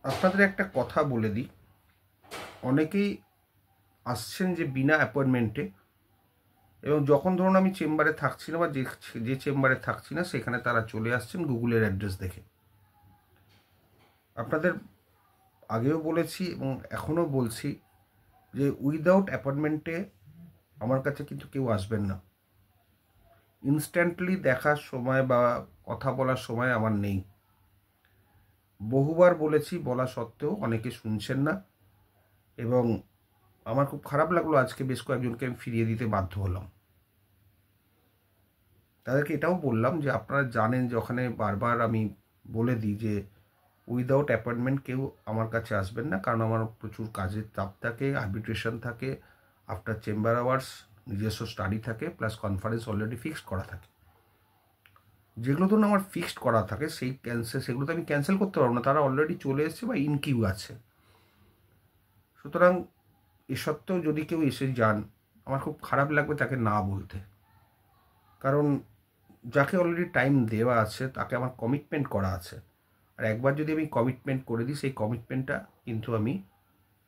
আপনাদের একটা কথা বলে দিই, অনেকেই আসছেন যে বিনা অ্যাপয়েন্টমেন্টে, এবং যখন ধরুন আমি চেম্বারে থাকছি না বা যে চেম্বারে থাকছি না সেখানে তারা চলে আসছেন গুগলের অ্যাড্রেস দেখে। আপনাদের আগেও বলেছি এবং এখনও বলছি যে উইদাউট অ্যাপয়েন্টমেন্টে আমার কাছে কিন্তু কেউ আসবেন না। ইনস্ট্যান্টলি দেখার সময় বা কথা বলার সময় আমার নেই। বহুবার বলেছি, বলা সত্ত্বেও অনেকে শুনছেন না, এবং আমার খুব খারাপ লাগলো আজকে বেশ কয়েকজনকে আমি ফিরিয়ে দিতে বাধ্য হলাম। তাদেরকে এটাও বললাম যে আপনারা জানেন যে ওখানে বারবার আমি বলে দিই যে উইদাউট অ্যাপয়েন্টমেন্ট কেউ আমার কাছে আসবেন না, কারণ আমার প্রচুর কাজের চাপ থাকে, আরবিট্রেশন থাকে, আফটার চেম্বার আওয়ার্স নিজস্ব স্টাডি থাকে, প্লাস কনফারেন্স অলরেডি ফিক্সড করা থাকে। যেগুলো ধরুন আমার ফিক্সড করা থাকে সেগুলো তো আমি ক্যান্সেল করতে পারবো না, তারা অলরেডি চলে এসেছে বা ইন কিউ আছে। সুতরাং এ সত্ত্বেও যদি কেউ এসে যান, আমার খুব খারাপ লাগবে তাকে না বলতে, কারণ যাকে অলরেডি টাইম দেওয়া আছে তাকে আমার কমিটমেন্ট করা আছে। আর একবার যদি আমি কমিটমেন্ট করে দিই, সেই কমিটমেন্টটা কিন্তু আমি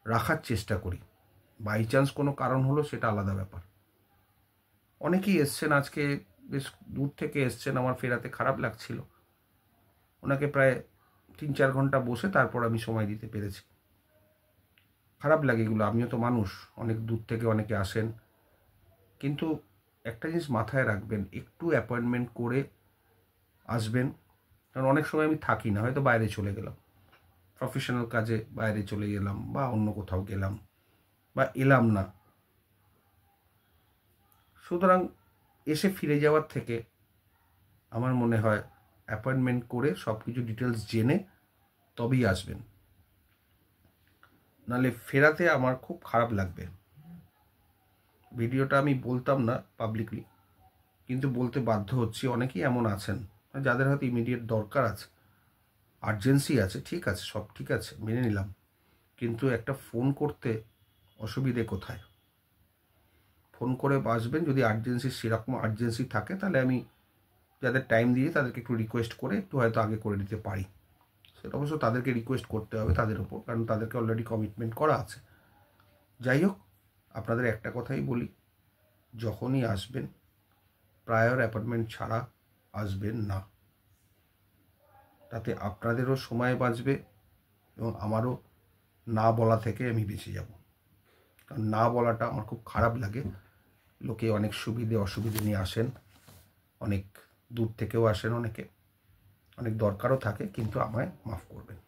রাখার চেষ্টা করি। বাই চান্স কোনো কারণ হলো সেটা আলাদা ব্যাপার। অনেকেই এসছেন আজকে, বেশ দূর থেকে এসছেন, আমার ফেরাতে খারাপ লাগছিল। ওনাকে প্রায় 3-4 ঘন্টা বসে তারপর আমি সময় দিতে পেরেছি। খারাপ লাগে এগুলো, আমিও তো মানুষ, অনেক দূর থেকে অনেকে আসেন। কিন্তু একটা জিনিস মাথায় রাখবেন, একটু অ্যাপয়েন্টমেন্ট করে আসবেন। কারণ অনেক সময় আমি থাকি না, হয়তো বাইরে চলে গেলাম, প্রফেশনাল কাজে বাইরে চলে গেলাম বা অন্য কোথাও গেলাম বা এলাম না। সুতরাং এসে ফিরে যাওয়ার থেকে আমার মনে হয় অ্যাপয়েন্টমেন্ট করে সব কিছু ডিটেলস জেনে তবেই আসবেন, নাহলে ফেরাতে আমার খুব খারাপ লাগবে। ভিডিওটা আমি বলতাম না পাবলিকলি, কিন্তু বলতে বাধ্য হচ্ছি। অনেকেই এমন আছেন যাদের হয়তো ইমিডিয়েট দরকার আছে, আর্জেন্সি আছে, ঠিক আছে, সব ঠিক আছে, মেনে নিলাম, কিন্তু একটা ফোন করতে অসুবিধে কোথায়? ফোন করে আসবেন, যদি সেরকম আর্জেন্সি থাকে তাহলে আমি যাদের টাইম দিয়ে তাদেরকে একটু রিকোয়েস্ট করে একটু হয়তো আগে করে দিতে পারি। সেটা অবশ্য তাদেরকে রিকোয়েস্ট করতে হবে তাদের উপর, কারণ তাদেরকে অলরেডি কমিটমেন্ট করা আছে। যাই হোক, আপনাদের একটা কথাই বলি, যখনই আসবেন প্রায়র অ্যাপয়েন্টমেন্ট ছাড়া আসবেন না। তাতে আপনাদেরও সময় বাঁচবে এবং আমারও না বলা থেকে আমি বেঁচে যাব। কারণ না বলাটা আমার খুব খারাপ লাগে। লোকে অনেক সুবিধে অসুবিধে নিয়ে আসেন, অনেক দূর থেকেও আসেন, অনেকে অনেক দরকারও থাকে, কিন্তু আমায় মাফ করবেন।